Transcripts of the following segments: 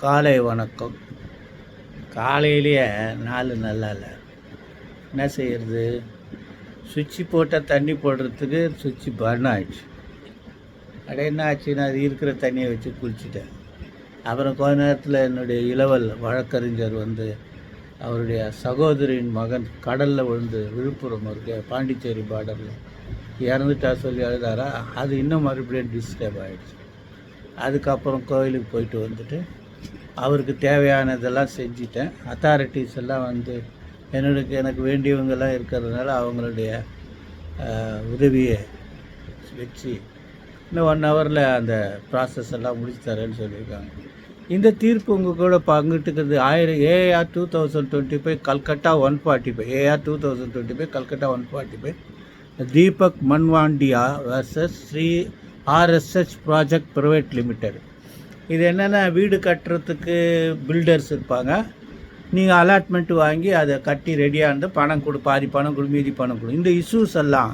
காலை வணக்கம். காலையிலேயே நாள் நல்லா இல்லை. என்ன செய்கிறது? சுவிட்சு போட்டால் தண்ணி போடுறதுக்கு சுவிட்சு பர்ன் ஆகிடுச்சு. அப்படியே என்ன ஆச்சுன்னா, அது இருக்கிற தண்ணியை வச்சு குளிச்சுட்டேன். அப்புறம் கொஞ்ச நேரத்தில் என்னுடைய இளவல் வழக்கறிஞர் வந்து அவருடைய சகோதரியின் மகன் கடலில் விழுந்து விழுப்புரம் இருக்க பாண்டிச்சேரி பார்டரில் இறந்துட்டா சொல்லி அழுதாரா. அது இன்னும் மறுபடியும் டிஸ்டர்ப் ஆகிடுச்சு. அதுக்கப்புறம் கோயிலுக்கு போயிட்டு வந்துட்டு அவருக்கு தேவையானதெல்லாம் செஞ்சிட்டேன். அத்தாரிட்டிஸ் எல்லாம் வந்து எனக்கு வேண்டியவங்கெல்லாம் இருக்கிறதுனால அவங்களுடைய உதவியை வச்சு இன்னும் 1 ஹவரில் அந்த ப்ராசஸ் எல்லாம் முடிச்சு தரேன்னு சொல்லியிருக்காங்க. இந்த தீர்ப்பு உங்கள் கூட பங்கிட்டுக்கிறது AR 2025 Calcutta 145 AR 2025 Calcutta 145 Deepak Manwandia versus Shri RSH project private limited. இது என்னென்னா, வீடு கட்டுறதுக்கு பில்டர்ஸ் இருப்பாங்க. நீங்கள் அலாட்மெண்ட்டு வாங்கி அதை கட்டி ரெடியாக இருந்து பணம் கொடு, பாதி பணம் கொடு, மீதி பணம் கொடு. இந்த இஷ்யூஸ் எல்லாம்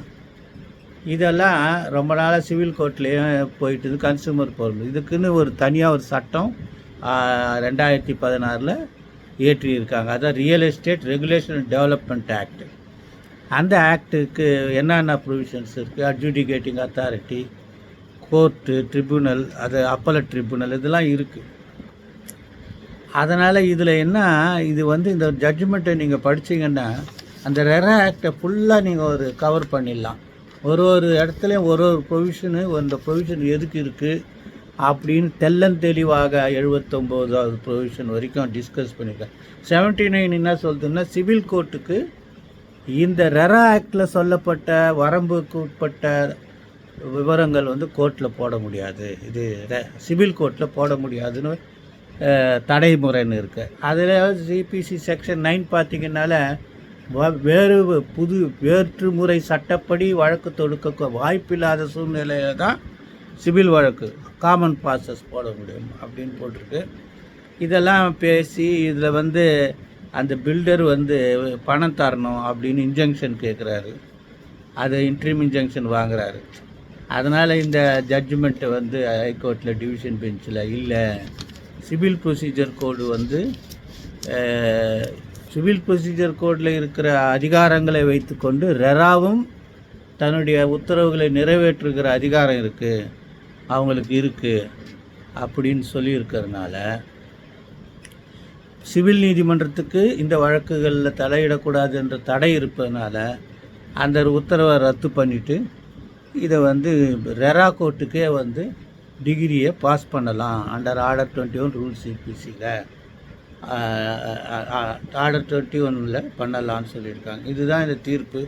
இதெல்லாம் ரொம்ப நாளாக சிவில் கோர்ட்லேயும் போயிட்டு கன்சூமர் பொருள் இதுக்குன்னு ஒரு தனியாக ஒரு சட்டம் 2016 இயற்றியிருக்காங்க. அதான் real estate regulation and development act. அந்த ஆக்டுக்கு என்னென்ன ப்ரொவிஷன்ஸ் இருக்குது? அட்ஜுடிகேட்டிங் அத்தாரிட்டி, கோர்ட்டு, ட்ரிபுனல், அது அப்பலட் ட்ரிபுனல், இதெல்லாம் இருக்குது. அதனால் இதில் என்ன, இது வந்து இந்த ஜட்ஜ்மெண்ட்டை நீங்கள் படித்தீங்கன்னா அந்த ரெரா ஆக்டை ஃபுல்லாக நீங்கள் ஒரு கவர் பண்ணிடலாம். ஒரு இடத்துலையும் ஒரு ப்ரொவிஷனு, அந்த ப்ரொவிஷன் எதுக்கு இருக்குது அப்படின்னு தெளிவாக 79வது ப்ரொவிஷன் வரைக்கும் டிஸ்கஸ் பண்ணியிருக்கேன். 79 என்ன சொல்லுதுன்னா, சிவில் கோர்ட்டுக்கு இந்த ரெரா ஆக்டில் சொல்லப்பட்ட வரம்புக்கு உட்பட்ட விவரங்கள் வந்து கோர்ட்டில் போட முடியாது, இது சிவில் கோர்ட்டில் போட முடியாதுன்னு தடைமுறைன்னு இருக்குது. அதில் சிபிசி செக்ஷன் 9 பார்த்திங்கனால வேற்றுமுறை சட்டப்படி வழக்கு தொடுக்க வாய்ப்பில்லாத சூழ்நிலையில் தான் சிவில் வழக்கு காமன் ப்ராசஸ் போட முடியும் அப்படின்னு போட்டிருக்கு. இதெல்லாம் பேசி இதில் வந்து அந்த பில்டர் வந்து பணம் தரணும் அப்படின்னு இன்ஜங்ஷன் கேட்குறாரு. அது இன்ட்ரீம் இன்ஜங்ஷன் வாங்குறாரு. அதனால் இந்த ஜட்ஜ்மெண்ட்டை வந்து ஹைகோர்ட்டில் டிவிஷன் பெஞ்சில் இல்லை, சிவில் ப்ரொசீஜர் கோடு வந்து சிவில் ப்ரொசீஜர் கோடில் இருக்கிற அதிகாரங்களை வைத்துக்கொண்டு ரெராவும் தன்னுடைய உத்தரவுகளை நிறைவேற்றுகிற அதிகாரம் இருக்குது, அவங்களுக்கு இருக்குது அப்படின்னு சொல்லியிருக்கிறதுனால சிவில் நீதிமன்றத்துக்கு இந்த வழக்குகளில் தலையிடக்கூடாது என்ற தடை இருப்பதனால அந்த உத்தரவை ரத்து பண்ணிவிட்டு இதை வந்து ரெரா கோர்ட்டுக்கே வந்து டிகிரியை பாஸ் பண்ணலாம் அண்டர் ஆர்டர் 21 ரூல் சிபிசியில் ஆர்டர் 21 பண்ணலான்னு சொல்லியிருக்காங்க. இதுதான் இந்த தீர்ப்பு.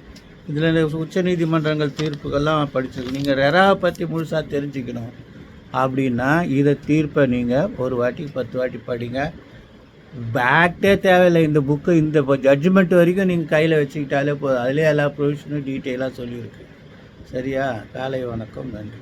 இதில் உச்ச நீதிமன்றங்கள் தீர்ப்புகள்லாம் படிச்சிருக்கு. நீங்கள் ரெராவை பற்றி முழுசாக தெரிஞ்சுக்கணும் அப்படின்னா இதை தீர்ப்பை நீங்கள் ஒரு வாட்டி 10 வாட்டி படிங்க. பேக்டே தேவையில்லை. இந்த புக்கு இந்த ஜட்ஜ்மெண்ட் வரைக்கும் நீங்கள் கையில் வச்சுக்கிட்டாலே போதும். அதிலே எல்லா ப்ரொவிஷனும் டீட்டெயிலாக சொல்லியிருக்கு. சரியா? காலை வணக்கம், நன்றி.